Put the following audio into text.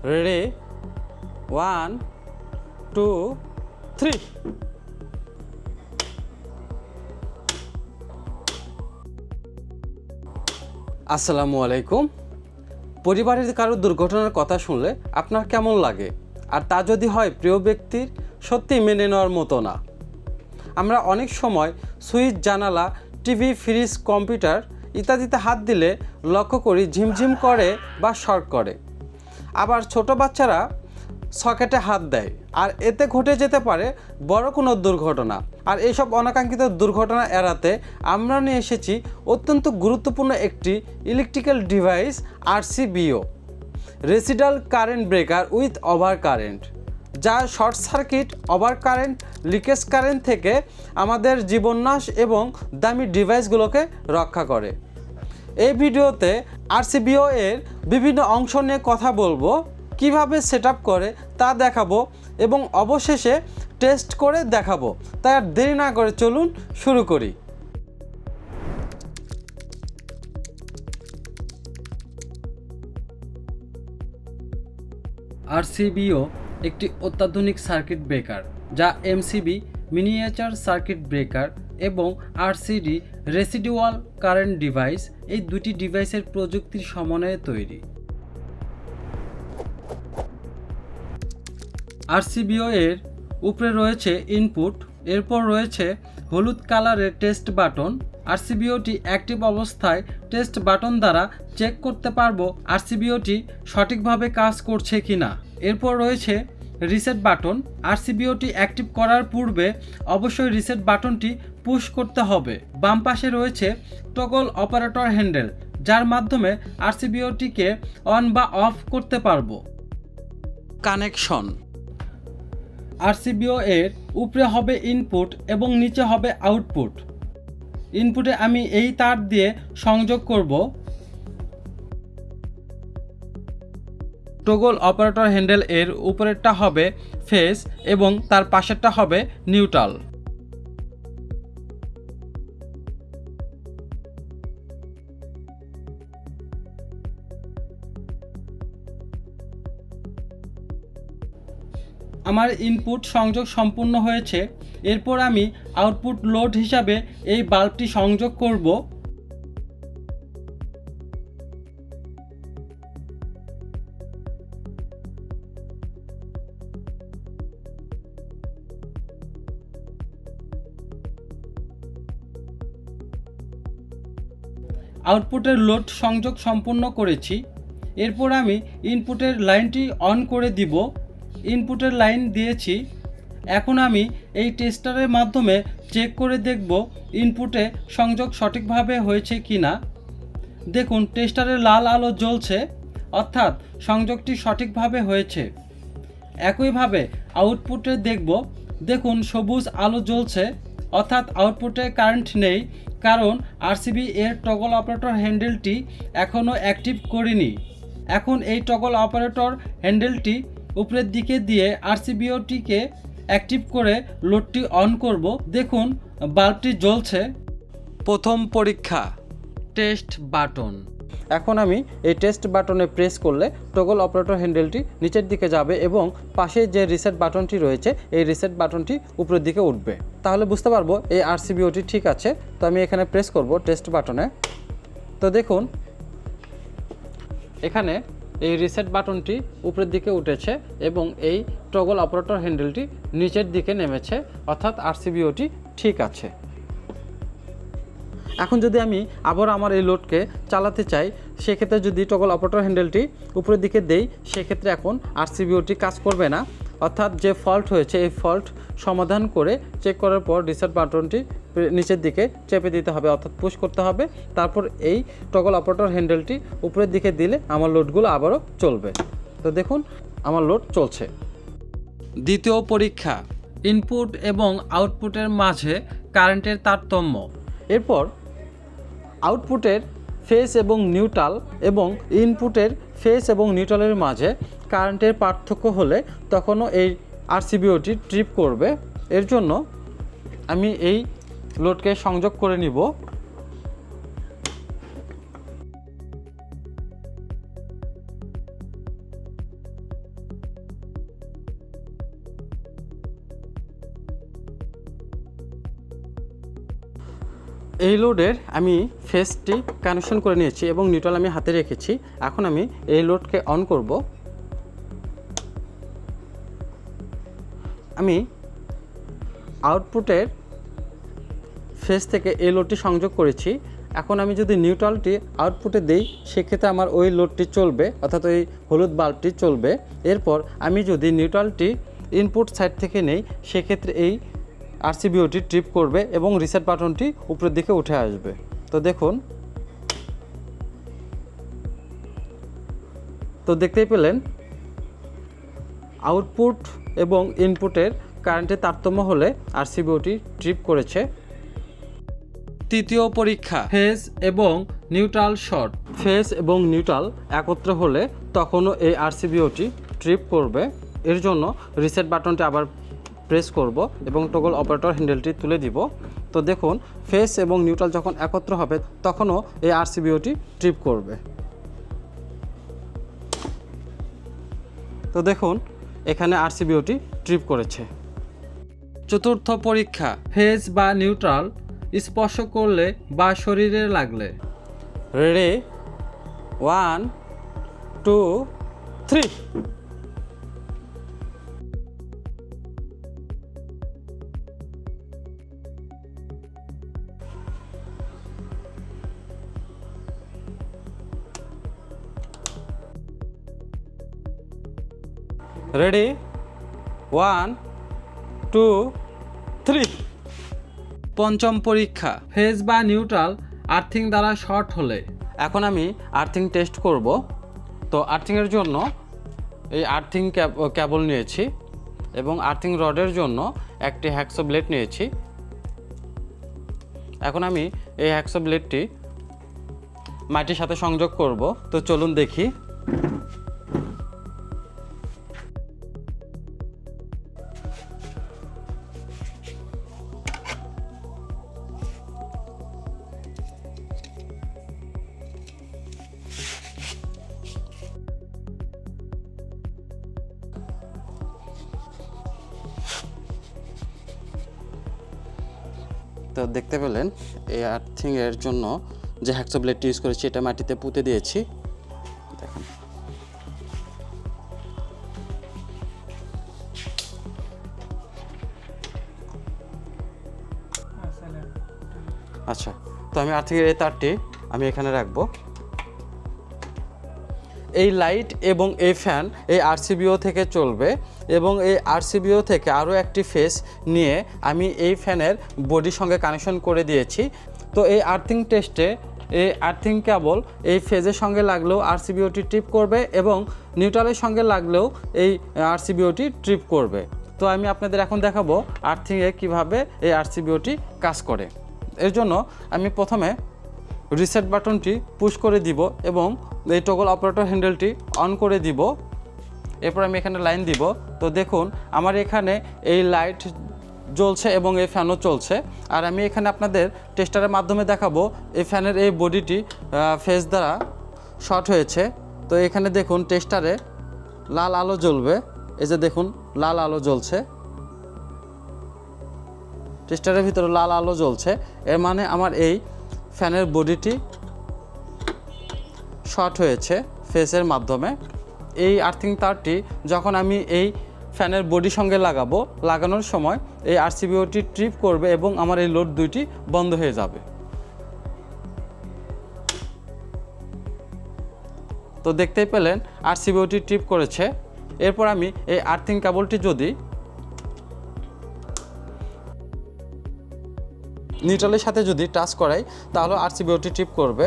Ready 1 2 3। আসসালামু আলাইকুম। পরিবারের কারো দুর্ঘটনার কথা শুনলে আপনার কেমন লাগে? আর তা যদি হয় প্রিয় ব্যক্তির, সত্যি মেনে নেওয়ার মতো না। আমরা অনেক সময় সুইচ, জানালা, টিভি, ফ্রিজ, কম্পিউটার ইত্যাদিতে হাত দিলে লক্ষ্য করি ঝিমঝিম করে বা শর্ট করে। আবার ছোট বাচ্চারা সকেটে হাত দেয়, আর এতে ঘটে যেতে পারে বড় কোনো দুর্ঘটনা। আর এইসব অনাকাঙ্ক্ষিত দুর্ঘটনা এড়াতে আমরা নিয়ে এসেছি অত্যন্ত গুরুত্বপূর্ণ একটি electrical device, Rcbo, residual current breaker with over current, যা short circuit, over current, leakage current থেকে আমাদের জীবননাশ এবং দামি ডিভাইসগুলোকে রক্ষা করে। এই ভিডিওতে Rcbo এর বিভিন্ন অংশ নিয়ে কথা বলবো, কিভাবে সেটআপ করে তা দেখাবো এবং অবশেষে টেস্ট করে দেখাবো। তাই আর দেরি না করে চলুন শুরু করি। Rcbo একটি অত্যাধুনিক সার্কিট ব্রেকার, যা MCB মিনিয়েচার সার্কিট ব্রেকার এবং RCD রেসিডুয়াল কারেন্ট ডিভাইস, এই দুটি ডিভাইসের প্রযুক্তির সমন্বয়ে তৈরি। Rcbo এর উপরে রয়েছে ইনপুট, এরপর রয়েছে হলুদ কালারের টেস্ট বাটন। Rcboটি অ্যাক্টিভ অবস্থায় টেস্ট বাটন দ্বারা চেক করতে পারবো Rcboটি সঠিকভাবে কাজ করছে কিনা। এরপর রয়েছে রিসেট বাটন। Rcboটি অ্যাক্টিভ করার পূর্বে অবশ্যই রিসেট বাটনটি পুশ করতে হবে। বাম পাশে রয়েছে টগল অপারেটর হ্যান্ডেল, যার মাধ্যমে Rcboটিকে অন বা অফ করতে পারবো। কানেকশন। Rcbo এর উপরে হবে ইনপুট এবং নিচে হবে আউটপুট। ইনপুটে আমি এই তার দিয়ে সংযোগ করব। টগল অপারেটর হ্যান্ডেল এর উপরেরটা হবে ফেজ এবং তার পাশেরটা হবে নিউট্রাল। আমার ইনপুট সংযোগ সম্পূর্ণ হয়েছে। এরপর আমি আউটপুট লোড হিসাবে এই বাল্বটি সংযোগ করব। আউটপুটের লোড সংযোগ সম্পূর্ণ করেছি। এরপর আমি ইনপুটের লাইনটি অন করে দিব। ইনপুটের লাইন দিয়েছি। এখন আমি এই টেস্টারের মাধ্যমে চেক করে দেখব ইনপুটে সংযোগ সঠিকভাবে হয়েছে কিনা। দেখুন, টেস্টারের লাল আলো জ্বলছে, অর্থাৎ সংযোগটি সঠিকভাবে হয়েছে। একইভাবে আউটপুটে দেখব। দেখুন, সবুজ আলো জ্বলছে, অর্থাৎ আউটপুটে কারেন্ট নেই, কারণ Rcbo এর টগল অপারেটর হ্যান্ডেলটি এখনও অ্যাক্টিভ করিনি। এখন এই টগল অপারেটর হ্যান্ডেলটি উপরের দিকে দিয়ে Rcboটিকে অ্যাক্টিভ করে লোডটি অন করব। দেখুন, বাল্বটি জ্বলছে। প্রথম পরীক্ষা, টেস্ট বাটন। এখন আমি এই টেস্ট বাটনে প্রেস করলে টগল অপারেটর হ্যান্ডেলটি নিচের দিকে যাবে এবং পাশে যে রিসেট বাটনটি রয়েছে এই রিসেট বাটনটি উপরের দিকে উঠবে। তাহলে বুঝতে পারবো এই Rcboটি ঠিক আছে। তো আমি এখানে প্রেস করব টেস্ট বাটনে। তো দেখুন, এখানে এই রিসেট বাটনটি উপরের দিকে উঠেছে এবং এই টগল অপারেটর হ্যান্ডেলটি নিচের দিকে নেমেছে, অর্থাৎ Rcboটি ঠিক আছে। এখন যদি আমি আবার আমার এই লোডকে চালাতে চাই, সেক্ষেত্রে যদি টগল অপারেটর হ্যান্ডেলটি উপরের দিকে দেই, সেক্ষেত্রে এখন Rcboটি কাজ করবে না। অর্থাৎ যে ফল্ট হয়েছে এই ফল্ট সমাধান করে চেক করার পর রিসেট বাটনটি নিচের দিকে চেপে দিতে হবে, অর্থাৎ পুশ করতে হবে। তারপর এই টগল অপারেটর হ্যান্ডেলটি উপরের দিকে দিলে আমার লোডগুলো আবারও চলবে। তো দেখুন, আমার লোড চলছে। দ্বিতীয় পরীক্ষা, ইনপুট এবং আউটপুটের মাঝে কারেন্টের তারতম্য। এরপর আউটপুটের ফেজ এবং নিউট্রাল এবং ইনপুটের ফেজ এবং নিউট্রালের মাঝে কারেন্টের পার্থক্য হলে তখনও এই Rcboটি ট্রিপ করবে। এর জন্য আমি এই লোডকে সংযোগ করে নিব। এই লোডের আমি ফেজটি কানেকশন করে নিয়েছি এবং নিউট্রাল আমি হাতে রেখেছি। এখন আমি এই লোডকে অন করব। আমি আউটপুটের ফেজ থেকে এই লোডটি সংযোগ করেছি। এখন আমি যদি নিউট্রালটি আউটপুটে দেই সেক্ষেত্রে আমার ওই লোডটি চলবে, অর্থাৎ ওই হলুদ বাল্বটি চলবে। এরপর আমি যদি নিউট্রালটি ইনপুট সাইড থেকে নেই সেক্ষেত্রে এই আরসিবিওটি ট্রিপ করবে এবং রিসেট বাটনটি উপরের দিকে উঠে আসবে। তো দেখুন, তো দেখতেই পেলেন আউটপুট এবং ইনপুটের কারেন্টের তারতম্য হলে আরসিবিওটি ট্রিপ করেছে। তৃতীয় পরীক্ষা, ফেজ এবং নিউট্রাল শর্ট। ফেজ এবং নিউট্রাল একত্র হলে তখনও এই আরসিবিওটি ট্রিপ করবে। এর জন্য রিসেট বাটনটি আবার প্রেস করব এবং টগল অপারেটর হ্যান্ডেলটি তুলে দিব। তো দেখুন, ফেজ এবং নিউট্রাল যখন একত্র হবে তখনও এই আরসিবিওটি ট্রিপ করবে। তো দেখুন, এখানে আরসিবিওটি ট্রিপ করেছে। চতুর্থ পরীক্ষা, ফেজ বা নিউট্রাল স্পর্শ করলে বা শরীরে লাগলে। রেডি, 1 2 3। রেডি, 1 2 3। পঞ্চম পরীক্ষা, ফেজ বা নিউট্রাল আর্থিং দ্বারা শর্ট হলে। এখন আমি আর্থিং টেস্ট করব। তো আর্থিংয়ের জন্য এই আর্থিং কেবল নিয়েছি এবং আর্থিং রডের জন্য একটি হ্যাকসো ব্লেড নিয়েছি। এখন আমি এই হ্যাকসো ব্লেডটি মাটির সাথে সংযোগ করব। তো চলুন দেখি। তো দেখতে পেলেন এই আর্থিংয়ের জন্য যে হ্যাকসো ব্লেডটি ইউজ করেছি এটা মাটিতে পুঁতে দিয়েছি। দেখুন, আচ্ছা। তো আমি আর্থিংয়ের এই তারটি আমি এখানে রাখবো। এই লাইট এবং এই ফ্যান এই আরসিবিও থেকে চলবে এবং এই আরসিবিও থেকে আরও একটি ফেজ নিয়ে আমি এই ফ্যানের বডির সঙ্গে কানেকশন করে দিয়েছি। তো এই আর্থিং টেস্টে এই আর্থিং কেবল এই ফেজের সঙ্গে লাগলেও আরসিবিওটি ট্রিপ করবে এবং নিউট্রালের সঙ্গে লাগলেও এই আরসিবিওটি ট্রিপ করবে। তো আমি আপনাদের এখন দেখাবো আর্থিংয়ে কিভাবে এই আরসিবিওটি কাজ করে। এর জন্য আমি প্রথমে রিসেট বাটনটি পুশ করে দিব এবং এই টগল অপারেটর হ্যান্ডেলটি অন করে দিব। এরপর আমি এখানে লাইন দিব। তো দেখুন, আমার এখানে এই লাইট জ্বলছে এবং এই ফ্যানও চলছে। আর আমি এখানে আপনাদের টেস্টারের মাধ্যমে দেখাবো এই ফ্যানের এই বডিটি ফেজ দ্বারা শর্ট হয়েছে। তো এখানে দেখুন টেস্টারে লাল আলো জ্বলবে। এই যে দেখুন লাল আলো জ্বলছে, টেস্টারের ভিতরে লাল আলো জ্বলছে। এর মানে আমার এই ফ্যানের বডিটি শর্ট হয়েছে ফেসের মাধ্যমে। এই আর্থিং তারটি যখন আমি এই ফ্যানের বডির সঙ্গে লাগানোর সময় এই আরসিবিওটি ট্রিপ করবে এবং আমার এই লোড দুইটি বন্ধ হয়ে যাবে। তো দেখতেই পেলেন আরসিবিওটি ট্রিপ করেছে। এরপর আমি এই আর্থিং কেবলটি যদি নিউট্রালের সাথে যদি টাচ করাই তাহলে আরসিবিওটি ট্রিপ করবে।